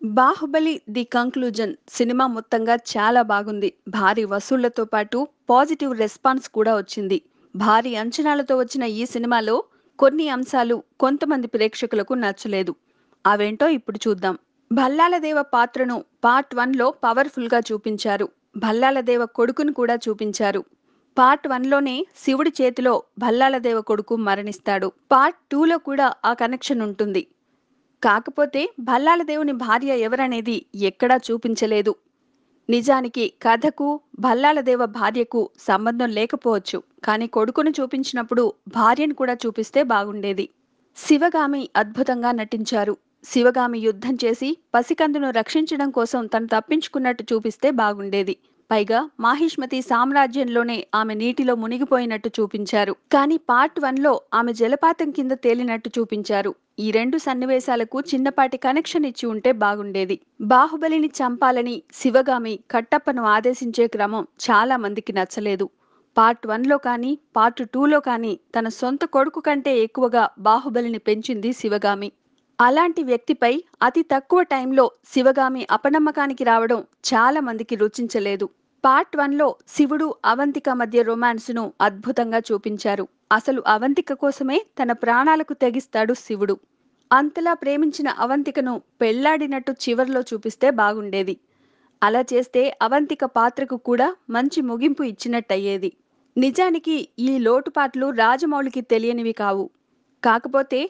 'Baahubali the conclusion' cinema మొత్తంగా చాలా బాగుంది. భారీ వసూళ్లతో పాటు పాజిటివ్ రెస్పాన్స్ కూడా వచ్చింది. భారీ అంచనాలతో వచ్చిన ఈ సినిమాలో కొన్ని అంశాలు కొంతమంది ప్రేక్షకులకు నచ్చలేదు. అవేంటో ఇప్పుడు చూద్దాం. భల్లాలదేవ పాత్రను పార్ట్ 1లో పవర్‌ఫుల్‌గా చూపించారు. భల్లాలదేవ కొడుకును కూడా చూపించారు. పార్ట్ 1లోనే శివుడి చేతిలో భల్లాలదేవ కొడుకు మరణిస్తాడు. పార్ట్ 2లో కూడా ఆ కనెక్షన్ ఉంటుంది. కాకపోతే భల్లాల దేవుని భార్య ఎవరనేది ఎక్కడా చూపించలేదు. నిజానికి కథకు భల్లాల దేవ భార్యకు సంబంధం లేకపోవచ్చు. కానీ కొడుకును చూపించినప్పుడు భార్యను కూడా చూపిస్తే బాగుండేది. శివగామి అద్భుతంగా నటించారు. శివగామి యుద్ధం చేసి పసికందును రక్షించడం కోసం తను తప్పించుకున్నట్టు చూపిస్తే బాగుండేది. పైగా మాహిష్మతి సామ్రాజ్యంలోనే ఆమె నీటిలో మునిగిపోయినట్టు చూపించారు. కానీ పార్ట్ 1లో ఆమె జలపాతం కింద తేలినట్టు చూపించారు. ఈ రెండు సన్నివేశాలకు చిన్నపాటి కనెక్షన్ ఇచ్చి ఉంటే బాగుండేది. బాహుబలిని చంపాలని శివగామి కట్టప్పను ఆదేశించే క్రమం చాలా మందికి నచ్చలేదు. పార్ట్ 1లో కానీ పార్ట్ 2లో కానీ తన సొంత కొడుకు కంటే ఎక్కువగా బాహుబలిని పెంచింది శివగామి. అలాంటి వ్యక్తిపై అతి తక్కువ టైంలో శివగామి అపనమ్మకానికి రావడం చాలా మందికి రుచించలేదు. పార్ట్ 1లో శివుడు అవంతిక మధ్య రొమాన్స్ను అద్భుతంగా చూపించారు. అసలు అవంతిక కోసమే తన ప్రాణాలకు తెగిస్తాడు శివుడు. అంతలా ప్రేమించిన అవంతికను పెళ్లాడినట్టు చివర్లో చూపిస్తే బాగుండేది. అలా చేస్తే అవంతిక పాత్రకు కూడా మంచి ముగింపు ఇచ్చినట్టయ్యేది. నిజానికి ఈ లోటుపాట్లు రాజమౌళికి తెలియనివి కావు. కాకపోతే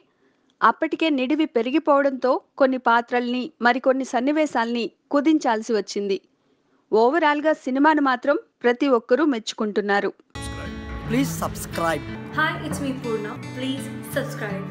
అప్పటికే నిడివి పెరిగిపోవడంతో కొన్ని పాత్రల్ని మరికొన్ని సన్నివేశాల్ని కుదించాల్సి వచ్చింది. ఓవరాల్గా సినిమాను మాత్రం ప్రతి ఒక్కరూ మెచ్చుకుంటున్నారు. Please subscribe. Hi, it's me Purna. Please subscribe.